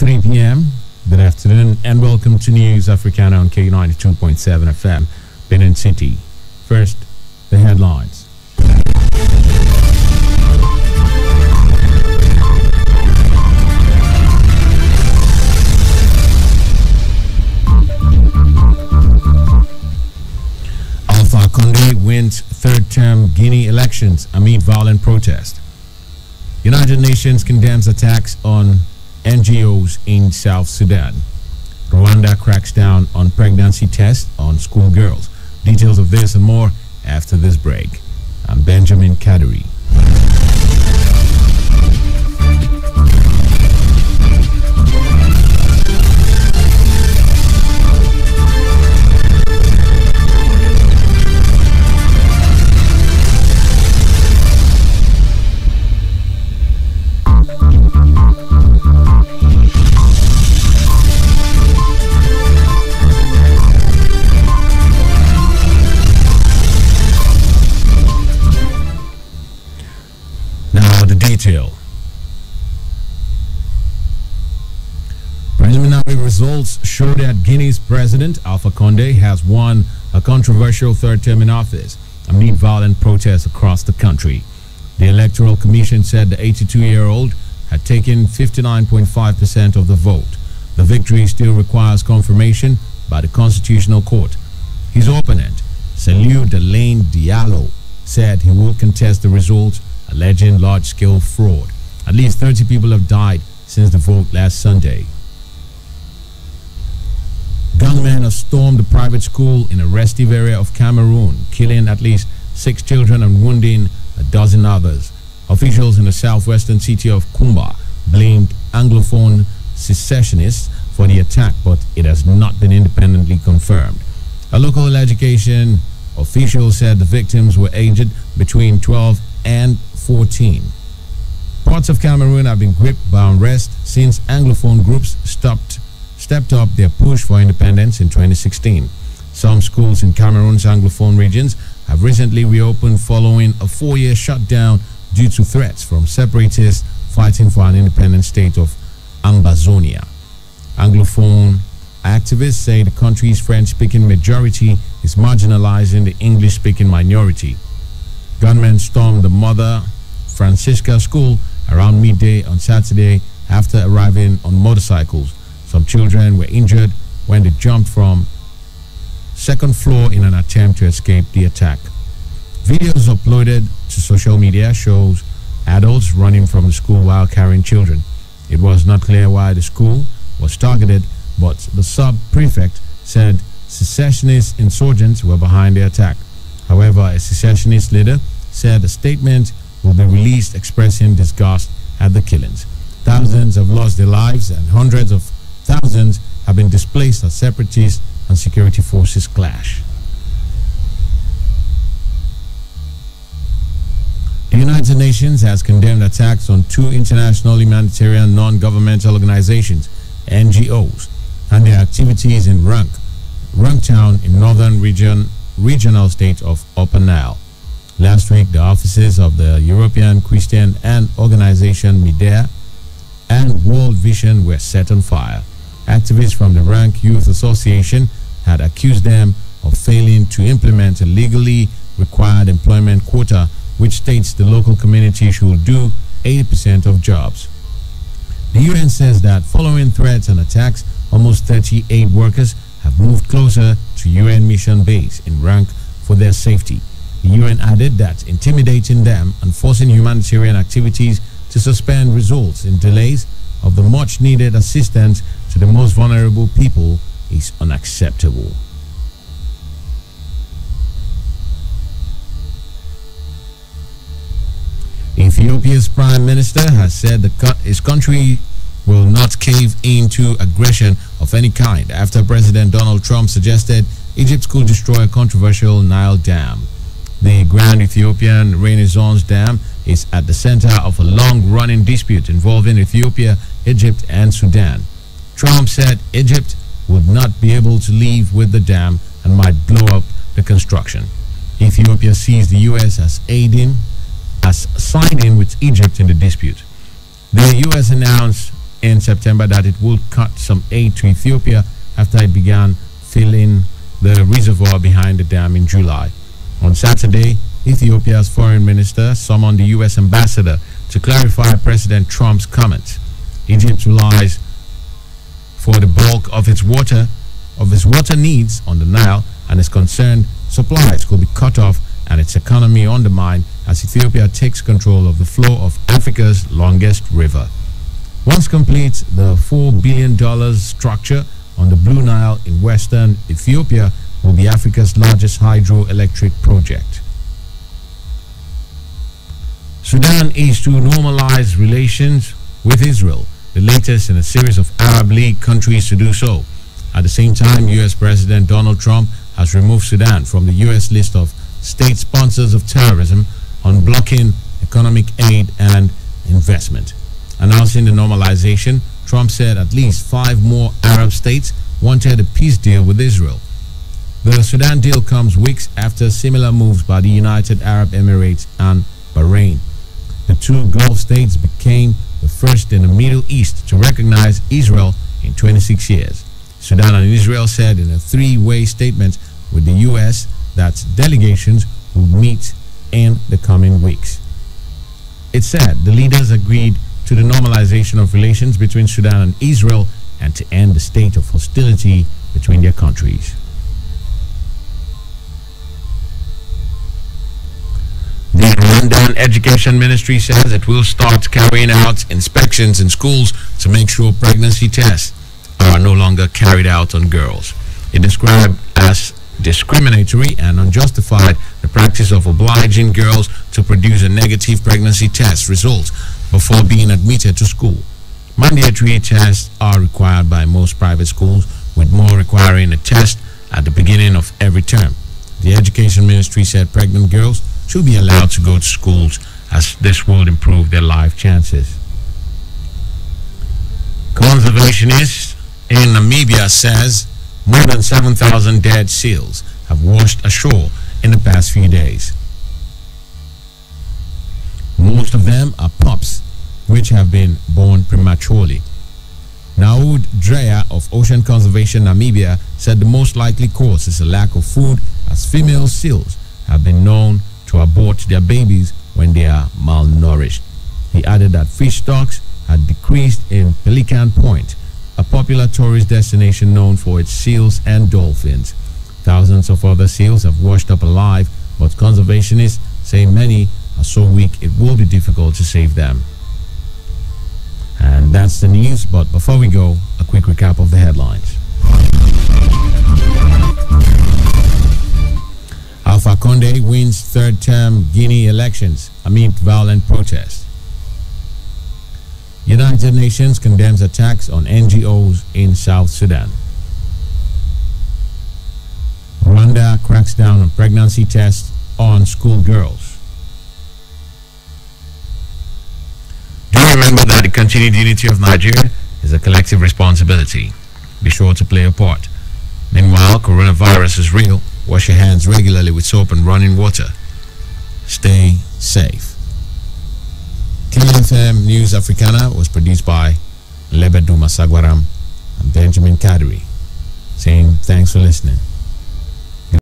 3 p.m. Good afternoon and welcome to News Africana on K92.7 FM, Benin City. First, the headlines. Alpha Condé wins third-term Guinea elections amid violent protest. United Nations condemns attacks on NGOs in South Sudan. Rwanda cracks down on pregnancy tests on schoolgirls. Details of this and more after this break. I'm Benjamin Kaduri. Detail. Preliminary results show that Guinea's president, Alpha Condé, has won a controversial third term in office amid violent protests across the country. The Electoral Commission said the 82-year-old had taken 59.5% of the vote. The victory still requires confirmation by the Constitutional Court. His opponent, Saliu Delaine Diallo, said he will contest the results, alleging large-scale fraud. At least 30 people have died since the vote last Sunday. Gunmen have stormed a private school in a restive area of Cameroon, killing at least 6 children and wounding a dozen others. Officials in the southwestern city of Kumba blamed Anglophone secessionists for the attack, but it has not been independently confirmed. A local education official said the victims were aged between 12 and 14. Parts of Cameroon have been gripped by unrest since Anglophone groups stepped up their push for independence in 2016. Some schools in Cameroon's Anglophone regions have recently reopened following a 4-year shutdown due to threats from separatists fighting for an independent state of Ambazonia. Anglophone activists say the country's French-speaking majority is marginalizing the English-speaking minority. Gunmen stormed the Mother Francisca School around midday on Saturday after arriving on motorcycles. Some children were injured when they jumped from second floor in an attempt to escape the attack. Videos uploaded to social media shows adults running from the school while carrying children. It was not clear why the school was targeted, but the sub-prefect said secessionist insurgents were behind the attack. However, a secessionist leader said a statement will be released expressing disgust at the killings. Thousands have lost their lives and hundreds of thousands have been displaced as separatist and security forces clash. The United Nations has condemned attacks on 2 international humanitarian non-governmental organizations, NGOs, and their activities in Rang Town in northern regional state of Upper Nile. Last week, the offices of the European Christian Aid Organization Midea and World Vision were set on fire. Activists from the Rank Youth Association had accused them of failing to implement a legally required employment quota, which states the local community should do 80% of jobs. The UN says that following threats and attacks, almost 38 workers have moved closer to UN mission base in Rank for their safety. The UN added that intimidating them and forcing humanitarian activities to suspend results in delays of the much-needed assistance to the most vulnerable people is unacceptable. Ethiopia's prime minister has said his country will not cave into aggression of any kind after President Donald Trump suggested Egypt could destroy a controversial Nile Dam. The Grand Ethiopian Renaissance Dam is at the center of a long-running dispute involving Ethiopia, Egypt, and Sudan. Trump said Egypt would not be able to leave with the dam and might blow up the construction. Ethiopia sees the U.S. as siding with Egypt in the dispute. The U.S. announced in September that it will cut some aid to Ethiopia after it began filling the reservoir behind the dam in July. On Saturday, Ethiopia's foreign minister summoned the U.S. ambassador to clarify President Trump's comments. Egypt relies for the bulk of its water needs on the Nile and is concerned supplies could be cut off and its economy undermined as Ethiopia takes control of the flow of Africa's longest river. Once complete, the $4 billion structure on the Blue Nile in western Ethiopia will be Africa's largest hydroelectric project. Sudan is to normalize relations with Israel, the latest in a series of Arab League countries to do so. At the same time, U.S. President Donald Trump has removed Sudan from the U.S. list of state sponsors of terrorism on blocking economic aid and investment. Announcing the normalization, Trump said at least 5 more Arab states wanted a peace deal with Israel. The Sudan deal comes weeks after similar moves by the United Arab Emirates and Bahrain. The 2 Gulf states became the first in the Middle East to recognize Israel in 26 years. Sudan and Israel said in a 3-way statement with the U.S. that delegations will meet in the coming weeks. It said the leaders agreed to the normalization of relations between Sudan and Israel and to end the state of hostility between their countries. The Rwandan Education Ministry says it will start carrying out inspections in schools to make sure pregnancy tests are no longer carried out on girls. It described as discriminatory and unjustified the practice of obliging girls to produce a negative pregnancy test result before being admitted to school. Mandatory tests are required by most private schools, with more requiring a test at the beginning of every term. The Education Ministry said pregnant girls should be allowed to go to schools as this will improve their life chances. Conservationists in Namibia says more than 7,000 dead seals have washed ashore in the past few days. Most of them are pups, which have been born prematurely. Naud Dreyer of Ocean Conservation Namibia said the most likely cause is a lack of food, as female seals have been known to abort their babies when they are malnourished. He added that fish stocks had decreased in Pelican Point, a popular tourist destination known for its seals and dolphins. Thousands of other seals have washed up alive, but conservationists say many are so weak it will be difficult to save them. And that's the news, but before we go, a quick recap of the headlines. Alpha Conde wins third-term Guinea elections amid violent protests. United Nations condemns attacks on NGOs in South Sudan. Rwanda cracks down on pregnancy tests on schoolgirls. Do remember that the continued unity of Nigeria is a collective responsibility. Be sure to play a part. Meanwhile, coronavirus is real. Wash your hands regularly with soap and running water. Stay safe. KFM News Africana was produced by Lebedu Masagwaram and Benjamin Kadri, saying thanks for listening.